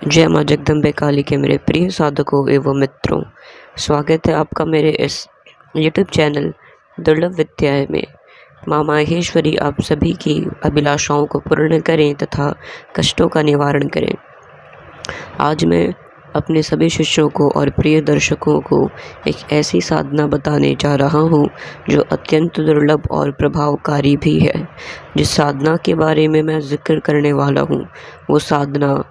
जय माँ जगदम्बे काली के मेरे प्रिय साधकों एवं मित्रों, स्वागत है आपका मेरे इस यूट्यूब चैनल दुर्लभ विद्याय में। माँ माहेश्वरी आप सभी की अभिलाषाओं को पूर्ण करें तथा कष्टों का निवारण करें। आज मैं अपने सभी शिष्यों को और प्रिय दर्शकों को एक ऐसी साधना बताने जा रहा हूँ जो अत्यंत दुर्लभ और प्रभावकारी भी है। जिस साधना के बारे में मैं जिक्र करने वाला हूँ वो साधना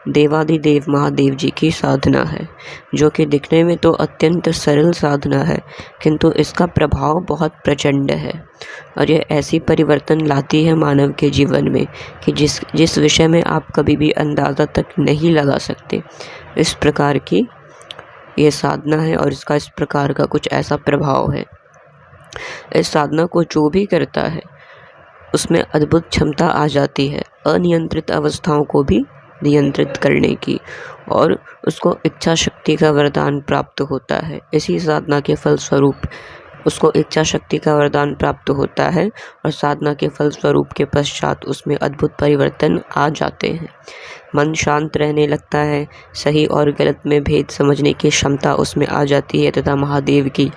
देवादिदेव महादेव जी की साधना है, जो कि दिखने में तो अत्यंत सरल साधना है किंतु इसका प्रभाव बहुत प्रचंड है और यह ऐसी परिवर्तन लाती है मानव के जीवन में कि जिस विषय में आप कभी भी अंदाज़ा तक नहीं लगा सकते। इस प्रकार की ये साधना है और इसका इस प्रकार का कुछ ऐसा प्रभाव है। इस साधना को जो भी करता है उसमें अद्भुत क्षमता आ जाती है अनियंत्रित अवस्थाओं को भी नियंत्रित करने की, और उसको इच्छा शक्ति का वरदान प्राप्त होता है। इसी साधना के फलस्वरूप उसको इच्छा शक्ति का वरदान प्राप्त होता है और साधना के फलस्वरूप के पश्चात उसमें अद्भुत परिवर्तन आ जाते हैं। मन शांत रहने लगता है, सही और गलत में भेद समझने की क्षमता उसमें आ जाती है तथा महादेव की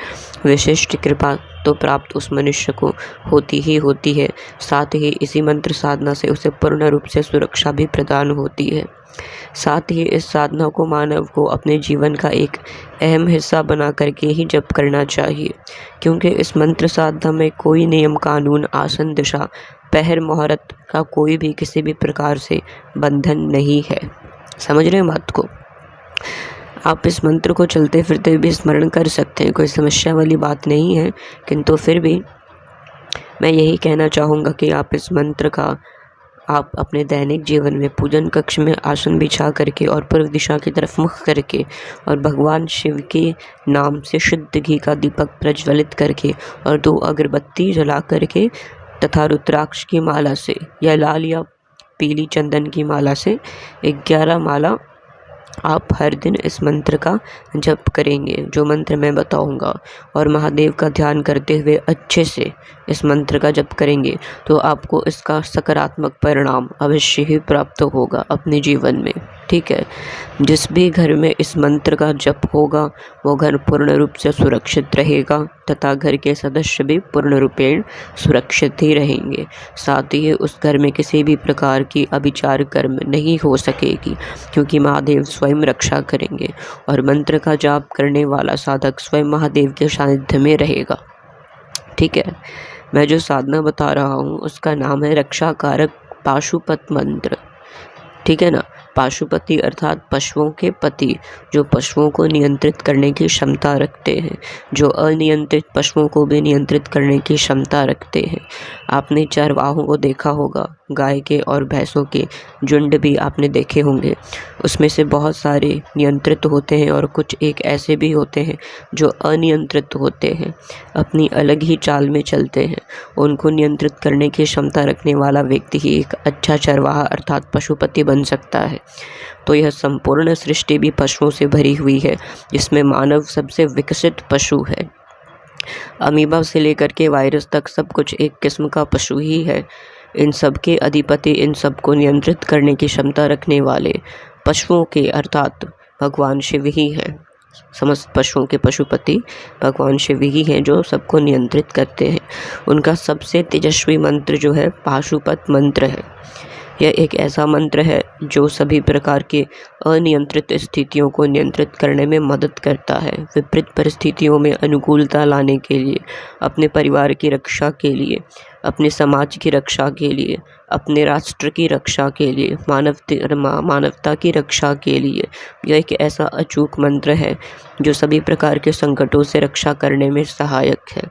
विशिष्ट कृपा तो प्राप्त उस मनुष्य को होती ही होती है। साथ ही इसी मंत्र साधना से उसे पूर्ण रूप से सुरक्षा भी प्रदान होती है। साथ ही इस साधना को मानव को अपने जीवन का एक अहम हिस्सा बना करके ही जप करना चाहिए, क्योंकि इस मंत्र साधना में कोई नियम कानून आसन दिशा पहर मुहूर्त का कोई भी किसी भी प्रकार से बंधन नहीं है। समझ रहे हैं बात को? आप इस मंत्र को चलते फिरते भी स्मरण कर सकते हैं, कोई समस्या वाली बात नहीं है। किंतु फिर भी मैं यही कहना चाहूँगा कि आप इस मंत्र का आप अपने दैनिक जीवन में पूजन कक्ष में आसन बिछा करके और पूर्व दिशा की तरफ मुख करके और भगवान शिव के नाम से शुद्ध घी का दीपक प्रज्वलित करके और 2 अगरबत्ती जला करके तथा रुद्राक्ष की माला से या लाल या पीली चंदन की माला से 11 माला आप हर दिन इस मंत्र का जप करेंगे, जो मंत्र मैं बताऊंगा, और महादेव का ध्यान करते हुए अच्छे से इस मंत्र का जप करेंगे तो आपको इसका सकारात्मक परिणाम अवश्य ही प्राप्त होगा अपने जीवन में। ठीक है, जिस भी घर में इस मंत्र का जप होगा वो घर पूर्ण रूप से सुरक्षित रहेगा तथा घर के सदस्य भी पूर्ण रूपेण सुरक्षित ही रहेंगे। साथ ही उस घर में किसी भी प्रकार की अभिचार कर्म नहीं हो सकेगी, क्योंकि महादेव स्वयं रक्षा करेंगे और मंत्र का जाप करने वाला साधक स्वयं महादेव के सानिध्य में रहेगा। ठीक है, मैं जो साधना बता रहा हूँ उसका नाम है रक्षा कारक पाशुपत मंत्र। ठीक है ना, पाशुपति अर्थात पशुओं के पति, जो पशुओं को नियंत्रित करने की क्षमता रखते हैं, जो अनियंत्रित पशुओं को भी नियंत्रित करने की क्षमता रखते हैं। आपने चरवाहों को देखा होगा, गाय के और भैंसों के झुंड भी आपने देखे होंगे। उसमें से बहुत सारे नियंत्रित होते हैं और कुछ एक ऐसे भी होते हैं जो अनियंत्रित होते हैं, अपनी अलग ही चाल में चलते हैं। उनको नियंत्रित करने की क्षमता रखने वाला व्यक्ति ही एक अच्छा चरवाहा अर्थात पशुपति बन सकता है। तो यह संपूर्ण सृष्टि भी पशुओं से भरी हुई है, जिसमें मानव सबसे विकसित पशु है। अमीबा से लेकर के वायरस तक सब कुछ एक किस्म का पशु ही है। इन सब के अधिपति, इन सब को नियंत्रित करने की क्षमता रखने वाले पशुओं के अर्थात भगवान शिव ही हैं। समस्त पशुओं के पशुपति भगवान शिव ही हैं, जो सबको नियंत्रित करते हैं। उनका सबसे तेजस्वी मंत्र जो है पाशुपत मंत्र है। यह एक ऐसा मंत्र है जो सभी प्रकार के अनियंत्रित स्थितियों को नियंत्रित करने में मदद करता है। विपरीत परिस्थितियों में अनुकूलता लाने के लिए, अपने परिवार की रक्षा के लिए, अपने समाज की रक्षा के लिए, अपने राष्ट्र की रक्षा के लिए, मानवता की रक्षा के लिए यह एक ऐसा अचूक मंत्र है जो सभी प्रकार के संकटों से रक्षा करने में सहायक है।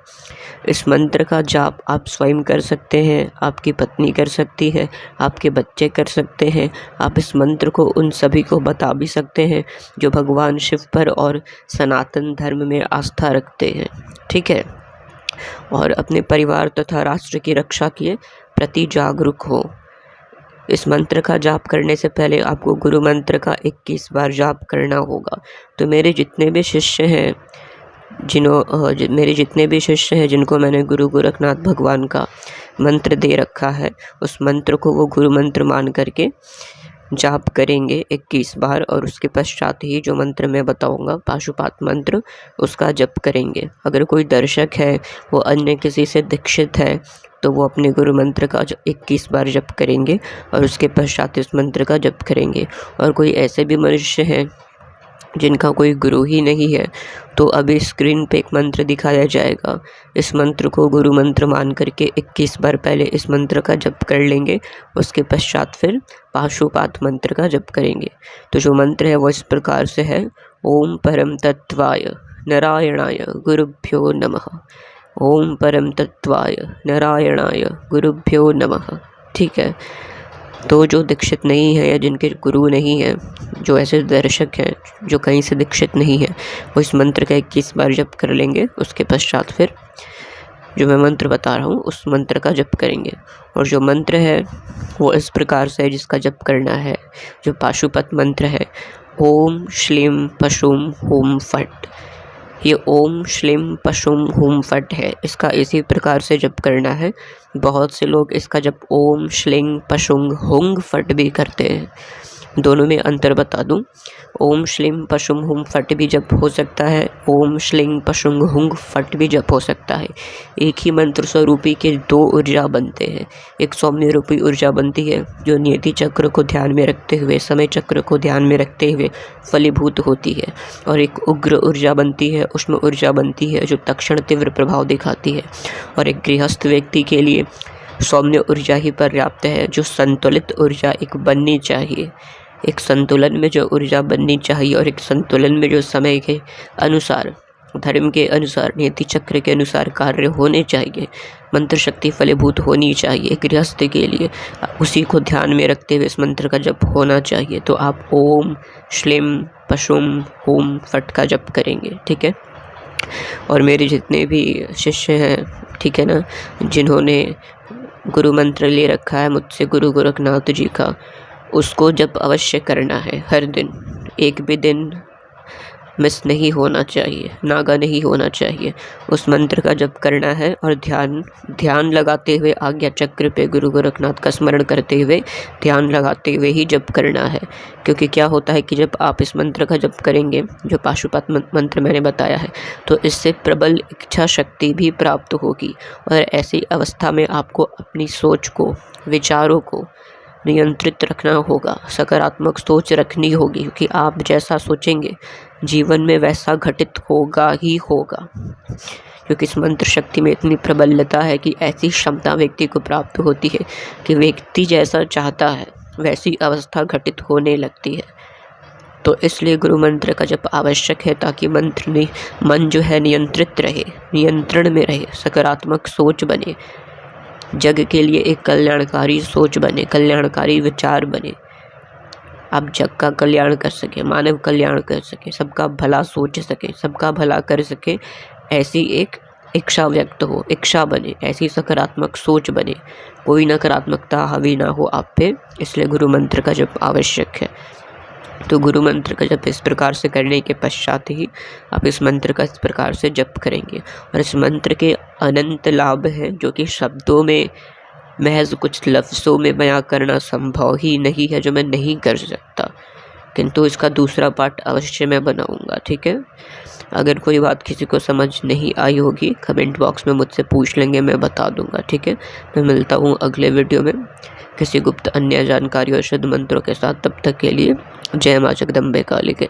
इस मंत्र का जाप आप स्वयं कर सकते हैं, आपकी पत्नी कर सकती है, आपके बच्चे कर सकते हैं। आप इस मंत्र को उन सभी को बता भी सकते हैं जो भगवान शिव पर और सनातन धर्म में आस्था रखते हैं। ठीक है, और अपने परिवार तथा राष्ट्र की रक्षा के प्रति जागरूक हो। इस मंत्र का जाप करने से पहले आपको गुरु मंत्र का 21 बार जाप करना होगा। तो मेरे जितने भी शिष्य हैं जिनको मैंने गुरु गोरखनाथ भगवान का मंत्र दे रखा है, उस मंत्र को वो गुरु मंत्र मान करके जाप करेंगे 21 बार और उसके पश्चात ही जो मंत्र मैं बताऊंगा पाशुपात मंत्र उसका जप करेंगे। अगर कोई दर्शक है वो अन्य किसी से दीक्षित है तो वो अपने गुरु मंत्र का 21 बार जप करेंगे और उसके पश्चात इस मंत्र का जप करेंगे। और कोई ऐसे भी मनुष्य हैं जिनका कोई गुरु ही नहीं है तो अभी स्क्रीन पे एक मंत्र दिखाया जाएगा, इस मंत्र को गुरु मंत्र मान करके 21 बार पहले इस मंत्र का जप कर लेंगे, उसके पश्चात फिर पाशुपात मंत्र का जप करेंगे। तो जो मंत्र है वो इस प्रकार से है, ओम परम तत्वाय नारायणाय गुरुभ्यो नमः। ओम परम तत्वाय नारायणाय गुरुभ्यो नमः। ठीक है, तो जो दीक्षित नहीं है या जिनके गुरु नहीं है, जो ऐसे दर्शक हैं जो कहीं से दीक्षित नहीं है, वो इस मंत्र का 21 बार जप कर लेंगे। उसके पश्चात फिर जो मैं मंत्र बता रहा हूँ उस मंत्र का जप करेंगे। और जो मंत्र है वो इस प्रकार से है जिसका जप करना है, जो पाशुपत मंत्र है, ओम श्लीम पशुम हुम फट। ये ओम श्लीम पशुम हुम फट है, इसका इसी प्रकार से जप करना है। बहुत से लोग इसका जप ओम श्लिंग पशुंग हुंग फट भी करते हैं, दोनों में अंतर बता दूं। ओम श्लिंग पशुम हुम फट भी जप हो सकता है, ओम श्लिंग पशुंग हुंग फट भी जप हो सकता है। एक ही मंत्र स्वरूपी के दो ऊर्जा बनते हैं। एक सौम्य रूपी ऊर्जा बनती है जो नियति चक्र को ध्यान में रखते हुए, समय चक्र को ध्यान में रखते हुए फलीभूत होती है, और एक उग्र ऊर्जा बनती है, उसमें ऊर्जा बनती है जो तत्क्षण तीव्र प्रभाव दिखाती है। और एक गृहस्थ व्यक्ति के लिए सौम्य ऊर्जा ही पर्याप्त है, जो संतुलित ऊर्जा एक बननी चाहिए। एक संतुलन में जो ऊर्जा बननी चाहिए और एक संतुलन में जो समय के अनुसार, धर्म के अनुसार, नीति चक्र के अनुसार कार्य होने चाहिए, मंत्र शक्ति फलीभूत होनी चाहिए गृहस्थ के लिए, उसी को ध्यान में रखते हुए इस मंत्र का जप होना चाहिए। तो आप ओम श्लिम पशुम हुम फट का जप करेंगे। ठीक है, और मेरे जितने भी शिष्य हैं, ठीक है ना, जिन्होंने गुरु मंत्र ले रखा है मुझसे गुरु गोरखनाथ जी का, उसको जप अवश्य करना है। हर दिन एक भी दिन मिस नहीं होना चाहिए, नागा नहीं होना चाहिए। उस मंत्र का जप करना है और ध्यान लगाते हुए, आज्ञा चक्र पे गुरु गोरखनाथ का स्मरण करते हुए, ध्यान लगाते हुए ही जप करना है। क्योंकि क्या होता है कि जब आप इस मंत्र का जप करेंगे, जो पाशुपत मंत्र मैंने बताया है, तो इससे प्रबल इच्छा शक्ति भी प्राप्त होगी। और ऐसी अवस्था में आपको अपनी सोच को, विचारों को नियंत्रित रखना होगा, सकारात्मक सोच रखनी होगी, क्योंकि आप जैसा सोचेंगे जीवन में वैसा घटित होगा ही होगा। क्योंकि इस मंत्र शक्ति में इतनी प्रबलता है कि ऐसी क्षमता व्यक्ति को प्राप्त होती है कि व्यक्ति जैसा चाहता है वैसी अवस्था घटित होने लगती है। तो इसलिए गुरु मंत्र का जप आवश्यक है, ताकि मन जो है नियंत्रित रहे, नियंत्रण में रहे, सकारात्मक सोच बने, जग के लिए एक कल्याणकारी सोच बने, कल्याणकारी विचार बने। आप जग का कल्याण कर सके, मानव कल्याण कर सके, सबका भला सोच सके, सबका भला कर सके, ऐसी एक इच्छा व्यक्त हो, इच्छा बने, ऐसी सकारात्मक सोच बने, कोई नकारात्मकता हावी ना हो आप पे। इसलिए गुरु मंत्र का जप आवश्यक है। तो गुरु मंत्र का जप इस प्रकार से करने के पश्चात ही आप इस मंत्र का इस प्रकार से जप करेंगे। और इस मंत्र के अनंत लाभ हैं, जो कि शब्दों में, महज कुछ लफ्ज़ों में बयां करना संभव ही नहीं है, जो मैं नहीं कर सकता। किंतु इसका दूसरा पार्ट अवश्य मैं बनाऊंगा। ठीक है, अगर कोई बात किसी को समझ नहीं आई होगी, कमेंट बॉक्स में मुझसे पूछ लेंगे, मैं बता दूंगा। ठीक है, मैं मिलता हूँ अगले वीडियो में किसी गुप्त अन्य जानकारी और शुद्ध मंत्रों के साथ। तब तक के लिए जय माँ जगदम्बे काली के।